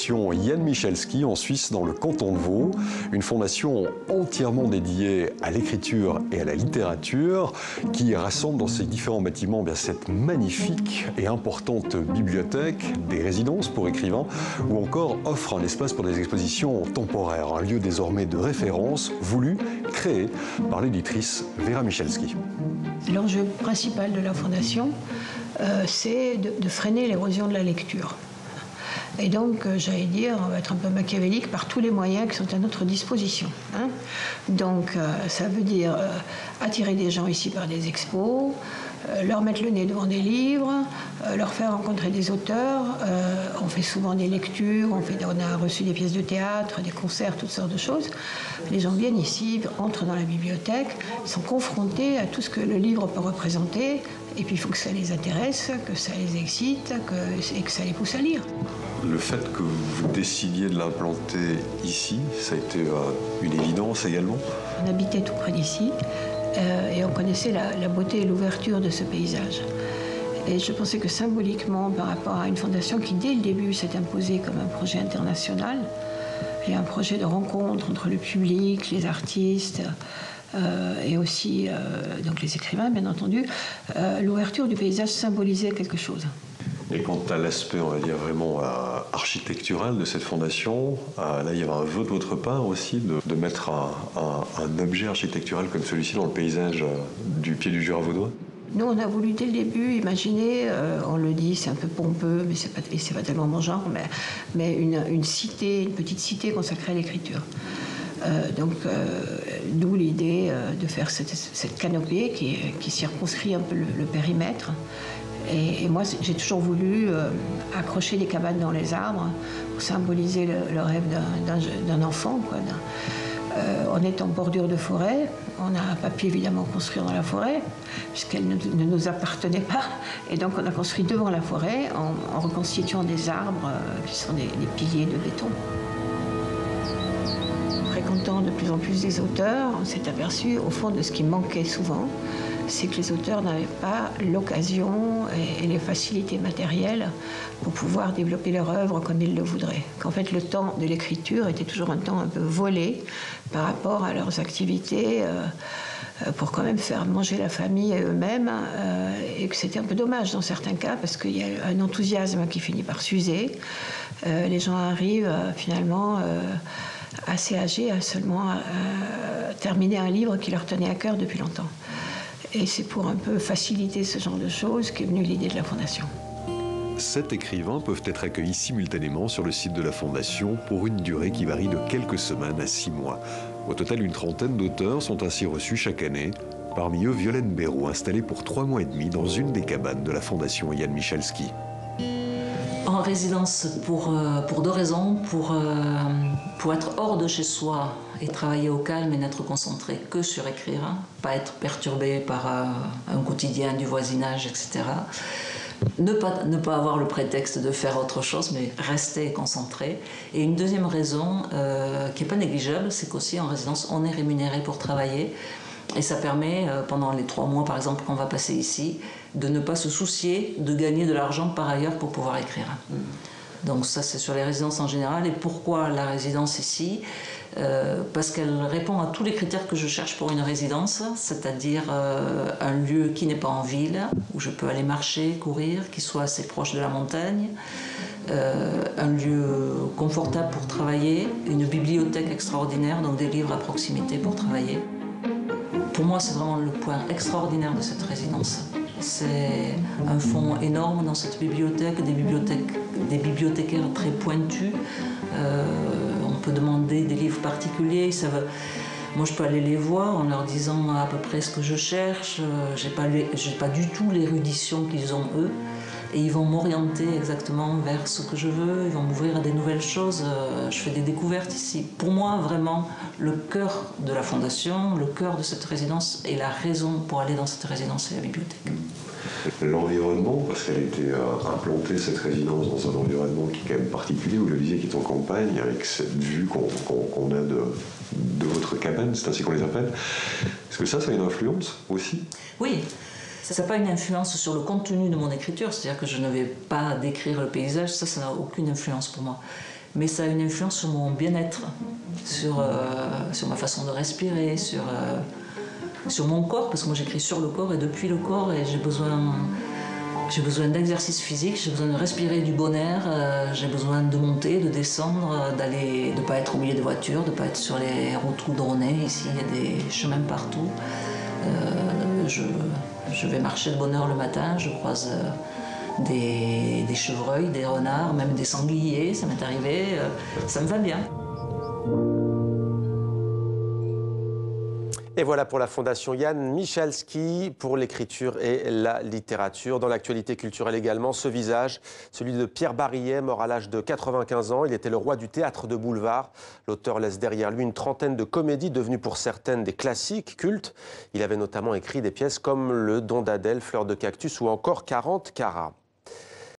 fondation Jan Michalski en Suisse, dans le canton de Vaud. Une fondation entièrement dédiée à l'écriture et à la littérature qui rassemble dans ses différents bâtiments cette magnifique et importante bibliothèque, des résidences pour écrivains ou encore offre un espace pour des expositions temporaires, un lieu désormais de référence voulu, créé par l'éditrice Vera Michalski. L'enjeu principal de la fondation, c'est de freiner l'érosion de la lecture. Et donc, j'allais dire, on va être un peu machiavélique par tous les moyens qui sont à notre disposition. Donc, ça veut dire attirer des gens ici par des expos, leur mettre le nez devant des livres, leur faire rencontrer des auteurs. On fait souvent des lectures, on a reçu des pièces de théâtre, des concerts, toutes sortes de choses. Les gens viennent ici, entrent dans la bibliothèque, sont confrontés à tout ce que le livre peut représenter. Et puis il faut que ça les intéresse, que ça les excite et que ça les pousse à lire. Le fait que vous décidiez de l'implanter ici, ça a été une évidence également? On habitait tout près d'ici et on connaissait la beauté et l'ouverture de ce paysage. Et je pensais que symboliquement, par rapport à une fondation qui dès le début s'est imposée comme un projet international et un projet de rencontre entre le public, les artistes, et aussi donc les écrivains, bien entendu, l'ouverture du paysage symbolisait quelque chose. Et quant à l'aspect, on va dire, vraiment architectural de cette fondation, là, il y avait un vœu de votre part aussi de mettre un objet architectural comme celui-ci dans le paysage du pied du Jura vaudois? Nous, on a voulu dès le début imaginer, on le dit, c'est un peu pompeux, mais c'est pas tellement mon genre, mais une cité, une petite cité consacrée à l'écriture. D'où l'idée de faire cette canopée qui circonscrit un peu le périmètre. Et moi, j'ai toujours voulu accrocher des cabanes dans les arbres pour symboliser le rêve d'un enfant, quoi. On est en bordure de forêt. On n'a pas pu évidemment construire dans la forêt, puisqu'elle ne nous appartenait pas. Et donc on a construit devant la forêt en reconstituant des arbres qui sont des piliers de béton. Fréquentant de plus en plus des auteurs, on s'est aperçu au fond de ce qui manquait souvent, c'est que les auteurs n'avaient pas l'occasion et les facilités matérielles pour pouvoir développer leur œuvre comme ils le voudraient. Qu'en fait, le temps de l'écriture était toujours un temps un peu volé par rapport à leurs activités pour quand même faire manger la famille et eux-mêmes, et que c'était un peu dommage dans certains cas parce qu'il y a un enthousiasme qui finit par s'user. Les gens arrivent finalement assez âgés à seulement terminer un livre qui leur tenait à cœur depuis longtemps. Et c'est pour un peu faciliter ce genre de choses qu'est venue l'idée de la Fondation. 7 écrivains peuvent être accueillis simultanément sur le site de la Fondation pour une durée qui varie de quelques semaines à 6 mois. Au total, une trentaine d'auteurs sont ainsi reçus chaque année. Parmi eux, Violaine Béraud, installée pour 3 mois et demi dans une des cabanes de la Fondation Jan Michalski. En résidence pour 2 raisons. Pour être hors de chez soi et travailler au calme et n'être concentré que sur écrire, pas être perturbé par un quotidien du voisinage, etc. Ne pas avoir le prétexte de faire autre chose, mais rester concentré. Et une deuxième raison qui n'est pas négligeable, c'est qu'aussi en résidence, on est rémunéré pour travailler. Et ça permet, pendant les 3 mois par exemple qu'on va passer ici, de ne pas se soucier de gagner de l'argent par ailleurs pour pouvoir écrire. Donc ça c'est sur les résidences en général. Et pourquoi la résidence ici? Parce qu'elle répond à tous les critères que je cherche pour une résidence, c'est-à-dire un lieu qui n'est pas en ville, où je peux aller marcher, courir, qui soit assez proche de la montagne, un lieu confortable pour travailler, une bibliothèque extraordinaire, donc des livres à proximité pour travailler. Pour moi, c'est vraiment le point extraordinaire de cette résidence. C'est un fonds énorme dans cette bibliothèque, des bibliothécaires très pointus. On peut demander des livres particuliers. Moi, je peux aller les voir en leur disant à peu près ce que je cherche. J'ai pas du tout l'érudition qu'ils ont eux. Et ils vont m'orienter exactement vers ce que je veux, ils vont m'ouvrir à des nouvelles choses. Je fais des découvertes ici. Pour moi, vraiment, le cœur de la Fondation, le cœur de cette résidence et la raison pour aller dans cette résidence, c'est la bibliothèque. L'environnement, parce qu'elle a été implantée, cette résidence, dans un environnement qui est quand même particulier, vous le disiez, qui est en campagne, avec cette vue qu'on a de votre cabane, c'est ainsi qu'on les appelle. Est-ce que ça a une influence aussi? Oui. Ça n'a pas une influence sur le contenu de mon écriture, c'est-à-dire que je ne vais pas décrire le paysage, ça n'a aucune influence pour moi. mais ça a une influence sur mon bien-être, sur ma façon de respirer, sur mon corps, parce que moi j'écris sur le corps et depuis le corps, et j'ai besoin d'exercice physique, j'ai besoin de respirer du bon air, j'ai besoin de monter, de descendre, de ne pas être au milieu de voitures, de ne pas être sur les routes goudronnées. Ici, il y a des chemins partout. Je vais marcher de bonne heure le matin, je croise des chevreuils, des renards, même des sangliers, ça m'est arrivé, ça me va bien. Et voilà pour la Fondation Jan Michalski pour l'écriture et la littérature. Dans l'actualité culturelle également, ce visage, celui de Pierre Barillet, mort à l'âge de 95 ans. Il était le roi du théâtre de boulevard. L'auteur laisse derrière lui une trentaine de comédies devenues pour certaines des classiques cultes. Il avait notamment écrit des pièces comme Le Don d'Adèle, Fleur de cactus ou encore 40 carats.